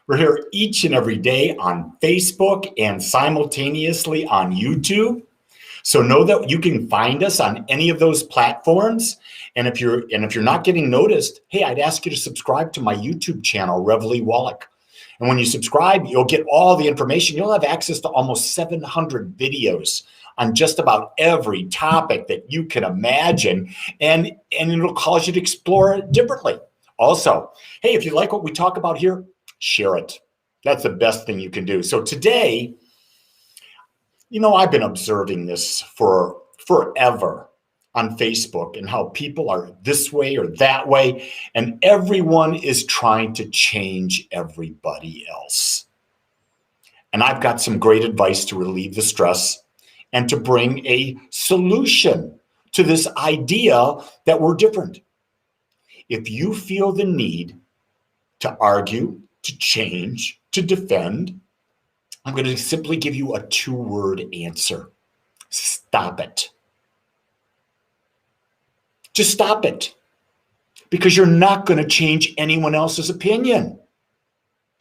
We're here each and every day on Facebook and simultaneously on YouTube. So know that you can find us on any of those platforms. And if you're not getting noticed, hey, I'd ask you to subscribe to my YouTube channel, Wolak. And when you subscribe, you'll get all the information. You'll have access to almost 700 videos on just about every topic that you can imagine, and it'll cause you to explore it differently. Also, hey, if you like what we talk about here, share it. That's the best thing you can do. So today, I've been observing this for forever on Facebook and how people are this way or that way, and everyone is trying to change everybody else. And I've got some great advice to relieve the stress and to bring a solution to this idea that we're different. If you feel the need to argue, to change, to defend, I'm going to simply give you a 2-word answer. Stop it. Just stop it. Because you're not going to change anyone else's opinion.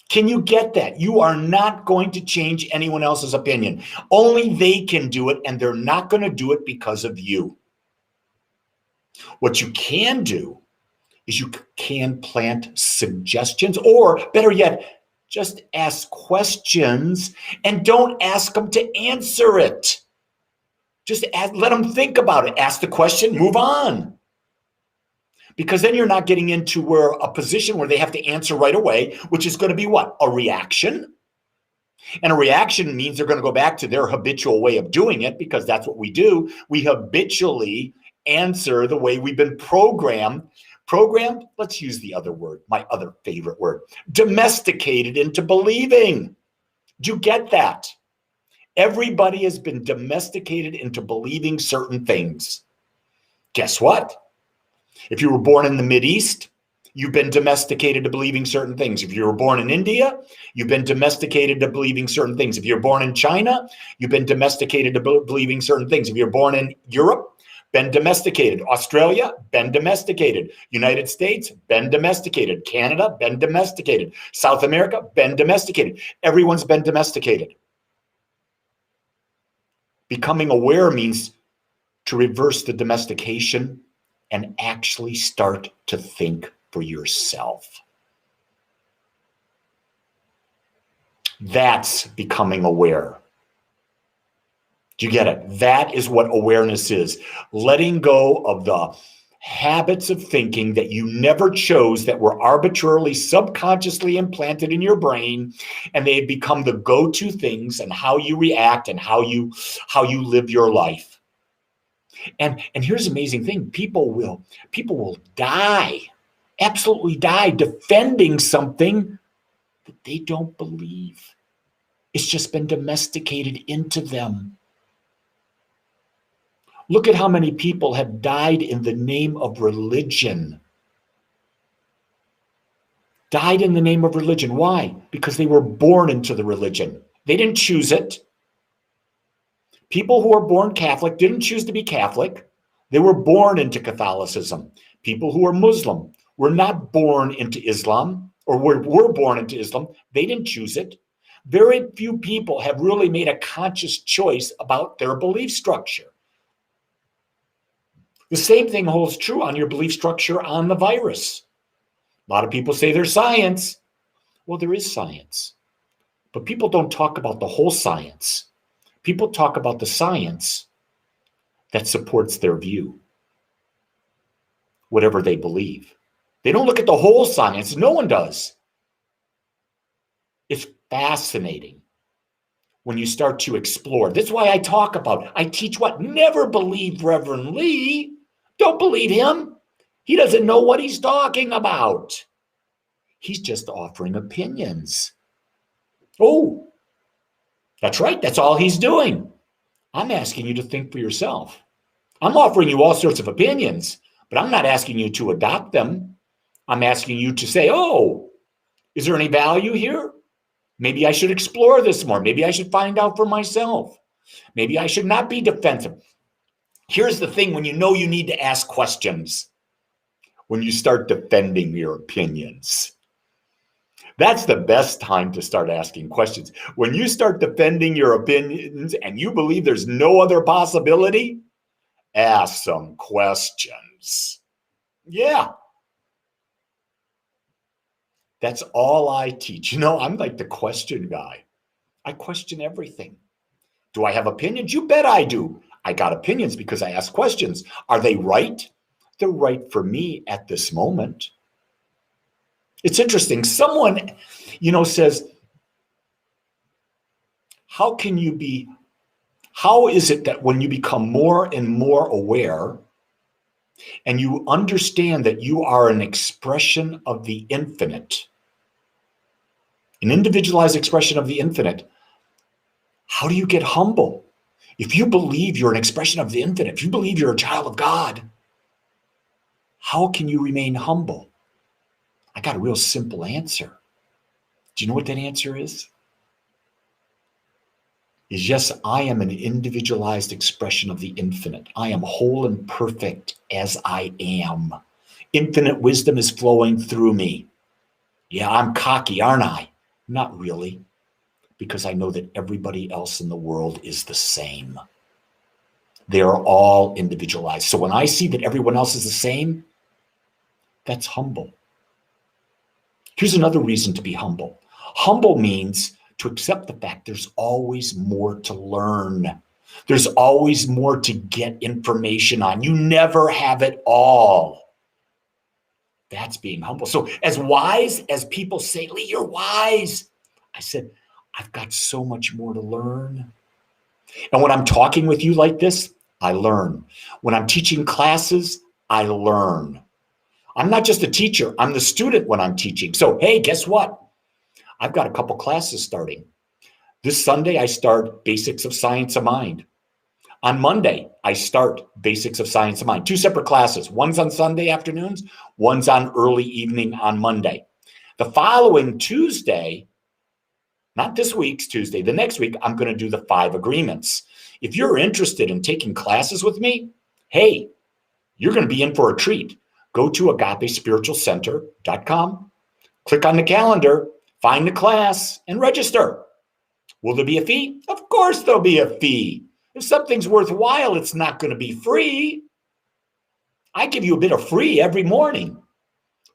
Can you get that? You are not going to change anyone else's opinion. Only they can do it, and they're not going to do it because of you. What you can do is you can plant suggestions, or better yet, just ask questions and don't ask them to answer it. Just let them think about it. Ask the question, move on. Because then you're not getting into a position where they have to answer right away, which is going to be what? A reaction. And a reaction means they're going to go back to their habitual way of doing it, because that's what we do. We habitually answer the way we've been programmed. Programmed, let's use the other word, my other favorite word, domesticated into believing. Do you get that? Everybody has been domesticated into believing certain things. Guess what? If you were born in the Mideast, you've been domesticated to believing certain things. If you were born in India, you've been domesticated to believing certain things. If you're born in China, you've been domesticated to believing certain things. If you're born in Europe, been domesticated. Australia, been domesticated. United States, been domesticated. Canada, been domesticated. South America, been domesticated. Everyone's been domesticated. Becoming aware means to reverse the domestication and actually start to think for yourself. That's becoming aware. Do you get it? That is what awareness is. Letting go of the habits of thinking that you never chose, that were arbitrarily, subconsciously implanted in your brain, and they have become the go-to things and how you react and how you live your life. And here's the amazing thing. People will die, absolutely die, defending something that they don't believe. It's just been domesticated into them. Look at how many people have died in the name of religion. Died in the name of religion. Why? Because they were born into the religion. They didn't choose it. People who are born Catholic didn't choose to be Catholic. They were born into Catholicism. People who are Muslim were not born into Islam, or were born into Islam. They didn't choose it. Very few people have really made a conscious choice about their belief structure. The same thing holds true on your belief structure on the virus. A lot of people say there's science. Well, there is science. But people don't talk about the whole science. People talk about the science that supports their view, whatever they believe. They don't look at the whole science. No one does. It's fascinating when you start to explore. That's why I teach what? Never believe Reverend Lee. Don't believe him. He doesn't know what he's talking about. He's just offering opinions. Oh, that's right. That's all he's doing. I'm asking you to think for yourself. I'm offering you all sorts of opinions, but I'm not asking you to adopt them. I'm asking you to say, oh, is there any value here? Maybe I should explore this more. Maybe I should find out for myself. Maybe I should not be defensive. Here's the thing: when you know you need to ask questions, when you start defending your opinions. That's the best time to start asking questions. When you start defending your opinions and you believe there's no other possibility, ask some questions. Yeah, that's all I teach. I'm like the question guy. I question everything. Do I have opinions? You bet I do. I got opinions because I ask questions. Are they right? They're right for me at this moment. It's interesting. Someone, says, how is it that when you become more and more aware and you understand that you are an expression of the infinite, an individualized expression of the infinite, how do you get humble? If you believe you're an expression of the infinite, if you believe you're a child of God, how can you remain humble? I got a real simple answer. Do you know what that answer is? Is yes, I am an individualized expression of the infinite. I am whole and perfect as I am. Infinite wisdom is flowing through me. Yeah, I'm cocky, aren't I? Not really, because I know that everybody else in the world is the same. They are all individualized. So when I see that everyone else is the same, that's humble. Here's another reason to be humble. Humble means to accept the fact there's always more to learn. There's always more to get information on. You never have it all. That's being humble. So as wise as people say, Lee, you're wise. I said, I've got so much more to learn. And when I'm talking with you like this, I learn. When I'm teaching classes, I learn. I'm not just a teacher, I'm the student when I'm teaching. So, hey, guess what? I've got a couple classes starting. This Sunday, I start Basics of Science of Mind. On Monday, I start Basics of Science of Mind. 2 separate classes. One's on Sunday afternoons, one's on early evening on Monday. The following Tuesday, not this week's Tuesday, the next week, I'm going to do the 5 agreements. If you're interested in taking classes with me, hey, you're going to be in for a treat. Go to agapespiritualcenter.com, click on the calendar, find the class, and register. Will there be a fee? Of course there'll be a fee. If something's worthwhile, it's not going to be free. I give you a bit of free every morning.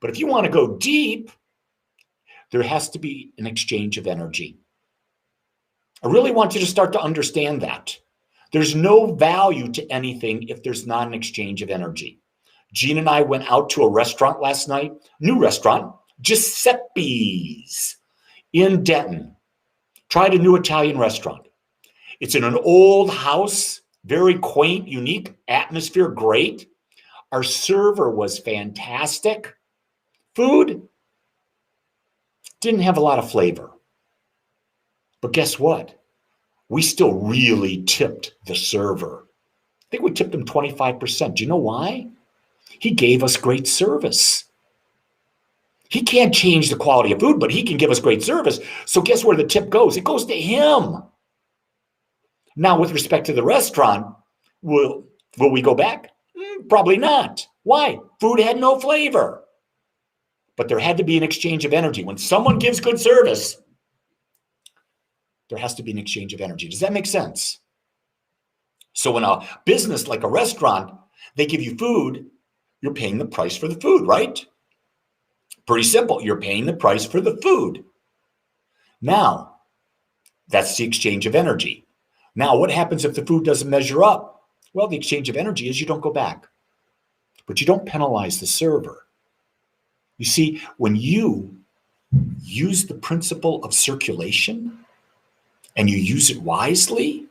But if you want to go deep, there has to be an exchange of energy. I really want you to start to understand that. There's no value to anything if there's not an exchange of energy. Gene and I went out to a restaurant last night, new restaurant, Giuseppe's in Denton. Tried a new Italian restaurant. It's in an old house, very quaint, unique, atmosphere, great. Our server was fantastic. Food didn't have a lot of flavor. But guess what? We still really tipped the server. I think we tipped him 25%. Do you know why? He gave us great service. He can't change the quality of food, but he can give us great service. So guess where the tip goes? It goes to him. Now, with respect to the restaurant, will we go back? Probably not. Why? Food had no flavor. But there had to be an exchange of energy. When someone gives good service, there has to be an exchange of energy. Does that make sense? So in a business like a restaurant, they give you food, you're paying the price for the food, right? Pretty simple. You're paying the price for the food. Now, that's the exchange of energy. Now, what happens if the food doesn't measure up? Well, the exchange of energy is you don't go back, but you don't penalize the server. You see, when you use the principle of circulation and you use it wisely,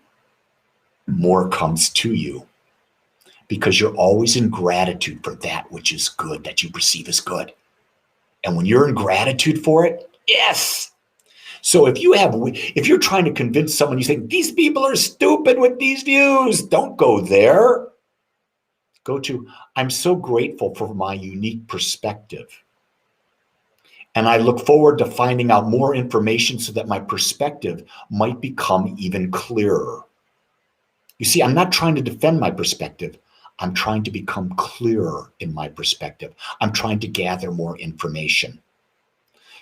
more comes to you because you're always in gratitude for that which is good, that you perceive as good. And when you're in gratitude for it, yes. So if you're trying to convince someone, you think, these people are stupid with these views, don't go there. Go to, I'm so grateful for my unique perspective. And I look forward to finding out more information so that my perspective might become even clearer. You see, I'm not trying to defend my perspective. I'm trying to become clearer in my perspective. I'm trying to gather more information.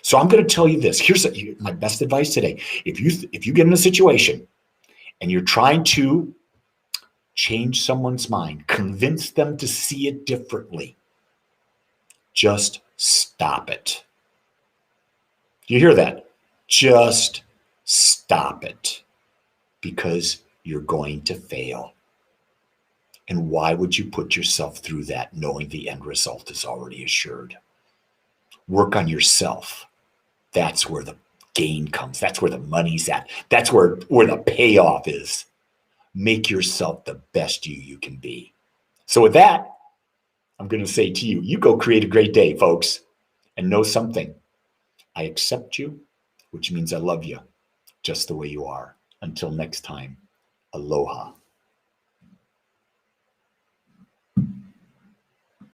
So I'm going to tell you this. Here's my best advice today. If you get in a situation and you're trying to change someone's mind, convince them to see it differently, just stop it. Do you hear that? Just stop it, because you're going to fail. And why would you put yourself through that knowing the end result is already assured? Work on yourself. That's where the gain comes. That's where the money's at. That's where the payoff is. Make yourself the best you can be. So with that, I'm going to say to you, you go create a great day, folks. And know something. I accept you, which means I love you just the way you are. Until next time, aloha.